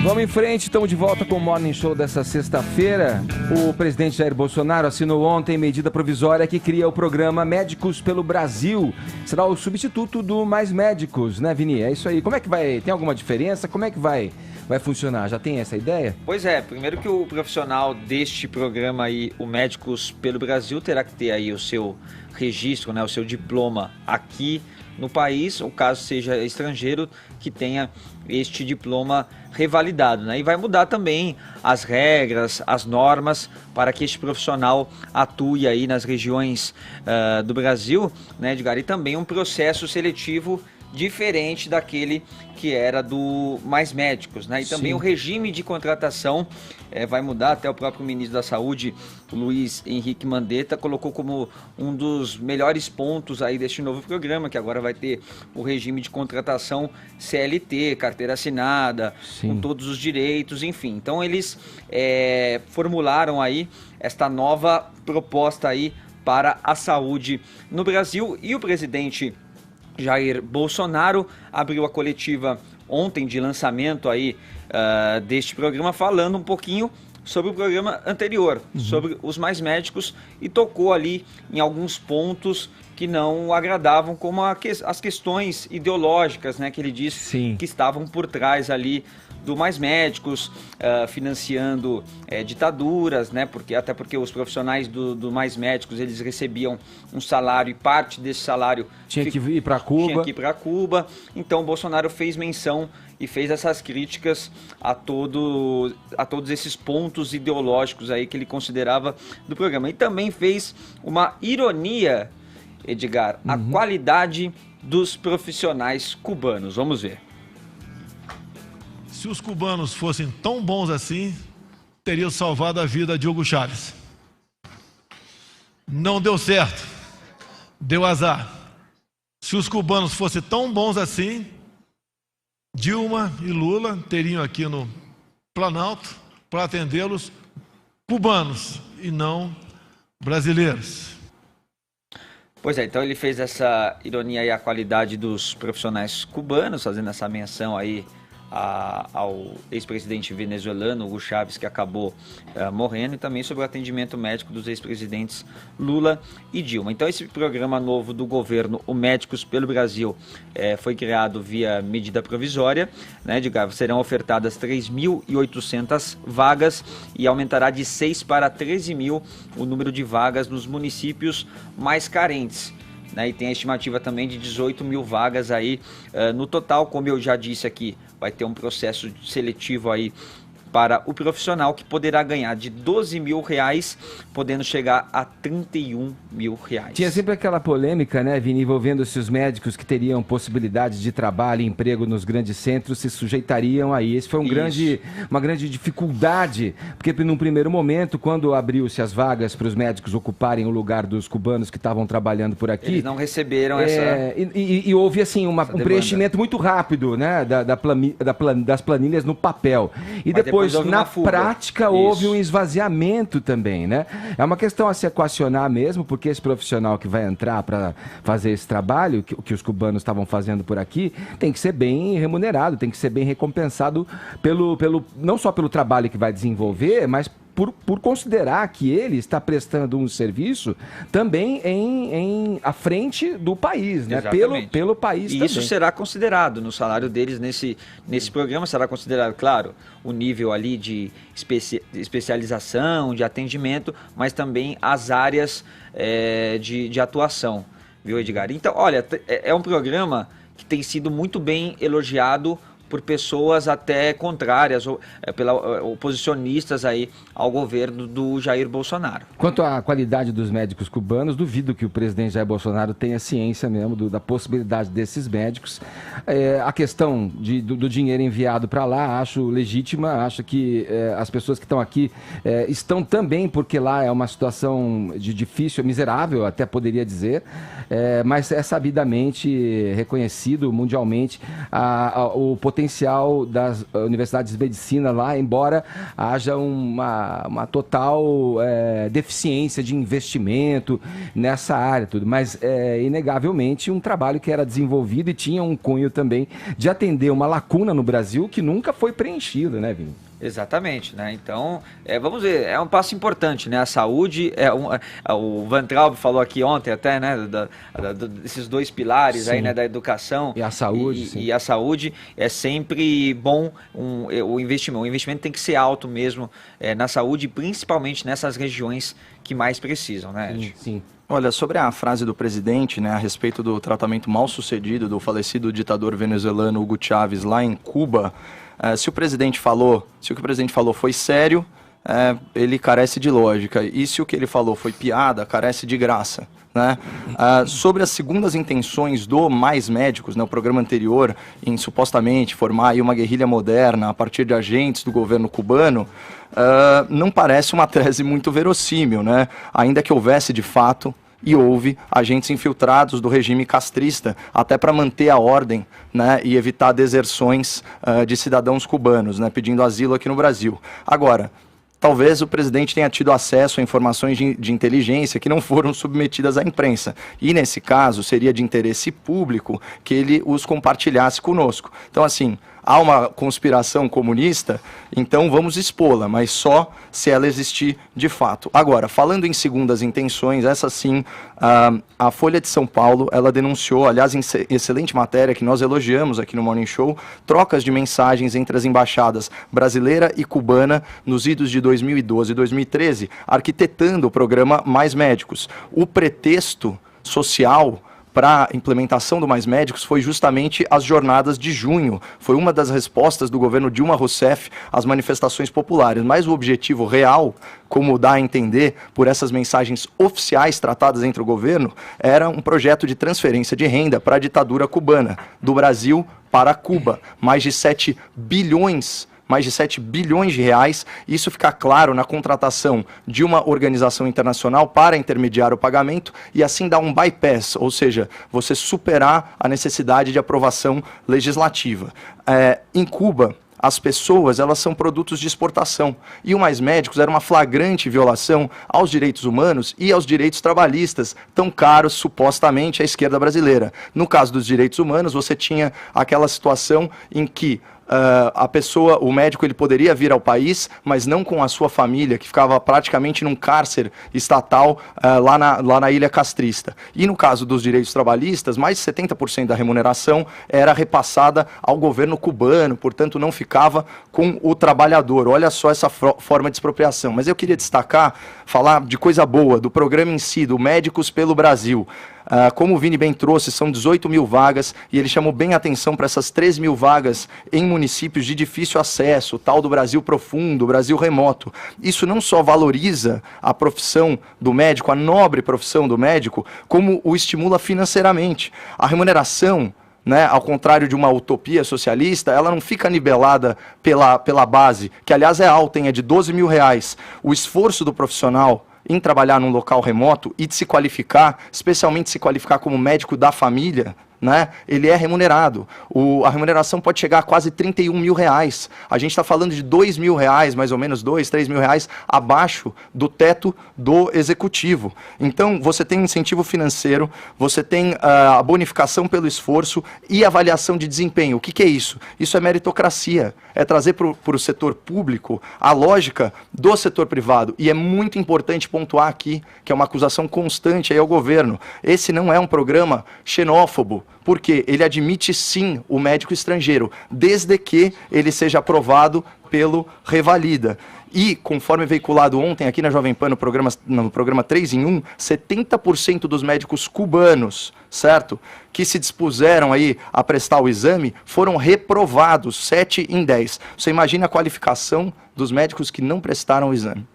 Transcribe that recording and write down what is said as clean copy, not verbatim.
Vamos em frente, estamos de volta com o Morning Show dessa sexta-feira. O presidente Jair Bolsonaro assinou ontem medida provisória que cria o programa Médicos pelo Brasil. Será o substituto do Mais Médicos, né, Vini? É isso aí. Como é que vai? Tem alguma diferença? Como é que vai funcionar? Já tem essa ideia? Pois é, primeiro que o profissional deste programa aí, o Médicos pelo Brasil, terá que ter aí o seu registro, né, o seu diploma aqui no país, ou caso seja estrangeiro, que tenha este diploma revalidado, né? E vai mudar também as regras, as normas para que este profissional atue aí nas regiões do Brasil, né, Edgar? E também um processo seletivo diferente daquele que era do Mais Médicos, né? E também o regime de contratação vai mudar. Até o próprio ministro da Saúde, o Luiz Henrique Mandetta, colocou como um dos melhores pontos aí deste novo programa, que agora vai ter o regime de contratação CLT, carteira assinada, com todos os direitos, enfim. Então eles formularam aí esta nova proposta aí para a saúde no Brasil, e o presidente Jair Bolsonaro abriu a coletiva ontem de lançamento aí deste programa, falando um pouquinho sobre o programa anterior, sobre os Mais Médicos, e tocou ali em alguns pontos que não agradavam, como as questões ideológicas, né, que ele disse que estavam por trás ali do Mais Médicos, financiando ditaduras, né, até porque os profissionais do Mais Médicos, eles recebiam um salário, e parte desse salário tinha que ir para Cuba. Tinha que ir para Cuba. Então o Bolsonaro fez menção e fez essas críticas a todos esses pontos ideológicos aí que ele considerava do programa. E também fez uma ironia, Edgar, a qualidade dos profissionais cubanos. Vamos ver. Se os cubanos fossem tão bons assim, teriam salvado a vida de Hugo Chávez. Não deu certo, deu azar. Se os cubanos fossem tão bons assim, Dilma e Lula teriam aqui no Planalto para atendê-los cubanos e não brasileiros. Pois é, então ele fez essa ironia aí à qualidade dos profissionais cubanos, fazendo essa menção aí ao ex-presidente venezuelano, Hugo Chávez, que acabou morrendo, e também sobre o atendimento médico dos ex-presidentes Lula e Dilma. Então esse programa novo do governo, o Médicos pelo Brasil, foi criado via medida provisória, né, serão ofertadas 3.800 vagas e aumentará de 6 para 13 mil o número de vagas nos municípios mais carentes. E tem a estimativa também de 18 mil vagas aí no total. Como eu já disse aqui, vai ter um processo seletivo aí para o profissional, que poderá ganhar de R$12 mil, podendo chegar a R$31 mil. Tinha sempre aquela polêmica, né, Vini, envolvendo se os médicos que teriam possibilidade de trabalho e emprego nos grandes centros se sujeitariam aí. Esse foi uma grande dificuldade, porque num primeiro momento, quando abriu-se as vagas para os médicos ocuparem o lugar dos cubanos que estavam trabalhando por aqui, eles não receberam essa... E houve assim um preenchimento muito rápido, né, das planilhas no papel. E depois na prática houve um esvaziamento também, né? É uma questão a se equacionar mesmo, porque esse profissional que vai entrar para fazer esse trabalho, que os cubanos estavam fazendo por aqui, tem que ser bem remunerado, tem que ser bem recompensado não só pelo trabalho que vai desenvolver, mas por considerar que ele está prestando um serviço também à frente do país, né? Pelo país também. E isso será considerado no salário deles nesse programa, será considerado, claro, o nível ali de especialização, de atendimento, mas também as áreas de atuação, viu, Edgar? Então, olha, é um programa que tem sido muito bem elogiado por pessoas até contrárias, ou oposicionistas aí ao governo do Jair Bolsonaro. Quanto à qualidade dos médicos cubanos, duvido que o presidente Jair Bolsonaro tenha ciência mesmo da possibilidade desses médicos. A questão do dinheiro enviado para lá, acho legítima, acho que as pessoas que estão aqui estão também, porque lá é uma situação difícil, miserável, até poderia dizer, mas é sabidamente reconhecido mundialmente o potencial potencial das universidades de medicina lá, embora haja uma total deficiência de investimento nessa área, tudo. Mas, inegavelmente, um trabalho que era desenvolvido e tinha um cunho também de atender uma lacuna no Brasil que nunca foi preenchida, né, Vini? Exatamente, né? Então, vamos ver, é um passo importante, né? A saúde, o Van Traub falou aqui ontem até, né? Desses dois pilares, sim, aí, né? Da educação e a saúde, e a saúde, é sempre bom o investimento. O investimento tem que ser alto mesmo na saúde, principalmente nessas regiões que mais precisam, né? Sim, sim. Olha, sobre a frase do presidente, né, a respeito do tratamento mal sucedido do falecido ditador venezuelano Hugo Chávez lá em Cuba, se o que o presidente falou foi sério, ele carece de lógica. E se o que ele falou foi piada, carece de graça. Né? Sobre as segundas intenções do Mais Médicos, né, o programa anterior, em supostamente formar aí uma guerrilha moderna a partir de agentes do governo cubano, não parece uma tese muito verossímil, né? Ainda que houvesse de fato, e houve, agentes infiltrados do regime castrista, até para manter a ordem, né, e evitar deserções de cidadãos cubanos, né, pedindo asilo aqui no Brasil. Agora, talvez o presidente tenha tido acesso a informações de inteligência que não foram submetidas à imprensa. E, nesse caso, seria de interesse público que ele os compartilhasse conosco. Então, assim, há uma conspiração comunista, então vamos expô-la, mas só se ela existir de fato. Agora, falando em segundas intenções, essa sim, a Folha de São Paulo, ela denunciou, aliás, em excelente matéria que nós elogiamos aqui no Morning Show, trocas de mensagens entre as embaixadas brasileira e cubana nos idos de 2012 e 2013, arquitetando o programa Mais Médicos. O pretexto social para a implementação do Mais Médicos foi justamente as jornadas de junho. Foi uma das respostas do governo Dilma Rousseff às manifestações populares. Mas o objetivo real, como dá a entender por essas mensagens oficiais tratadas entre o governo, era um projeto de transferência de renda para a ditadura cubana, do Brasil para Cuba. Mais de 7 bilhões de reais, isso fica claro na contratação de uma organização internacional para intermediar o pagamento e assim dar um bypass, ou seja, você superar a necessidade de aprovação legislativa. Em Cuba, as pessoas, elas são produtos de exportação. E o Mais Médicos era uma flagrante violação aos direitos humanos e aos direitos trabalhistas, tão caros, supostamente, à esquerda brasileira. No caso dos direitos humanos, você tinha aquela situação em que a pessoa, o médico, ele poderia vir ao país, mas não com a sua família, que ficava praticamente num cárcere estatal lá na ilha castrista. E no caso dos direitos trabalhistas, mais de 70% da remuneração era repassada ao governo cubano, portanto não ficava com o trabalhador. Olha só essa forma de expropriação. Mas eu queria destacar, falar de coisa boa, do programa em si, do Médicos pelo Brasil. Como o Vini bem trouxe, são 18 mil vagas e ele chamou bem a atenção para essas 3 mil vagas em municípios de difícil acesso, tal do Brasil profundo, Brasil remoto. Isso não só valoriza a profissão do médico, a nobre profissão do médico, como o estimula financeiramente. A remuneração, né, ao contrário de uma utopia socialista, ela não fica nivelada pela base, que aliás é alta, é de 12 mil reais. O esforço do profissional em trabalhar num local remoto e de se qualificar, especialmente se qualificar como médico da família, né, ele é remunerado. A remuneração pode chegar a quase 31 mil reais. A gente está falando de 2 mil reais, mais ou menos 2, 3 mil reais, abaixo do teto do executivo. Então, você tem incentivo financeiro, você tem a bonificação pelo esforço e avaliação de desempenho. O que é isso? Isso é meritocracia. É trazer para o setor público a lógica do setor privado. E é muito importante pontuar aqui, que é uma acusação constante aí ao governo. Esse não é um programa xenófobo, porque ele admite sim o médico estrangeiro, desde que ele seja aprovado pelo Revalida. E, conforme veiculado ontem aqui na Jovem Pan, no programa 3 em 1, 70% dos médicos cubanos, certo, que se dispuseram aí a prestar o exame, foram reprovados, 7 em 10. Você imagina a qualificação dos médicos que não prestaram o exame.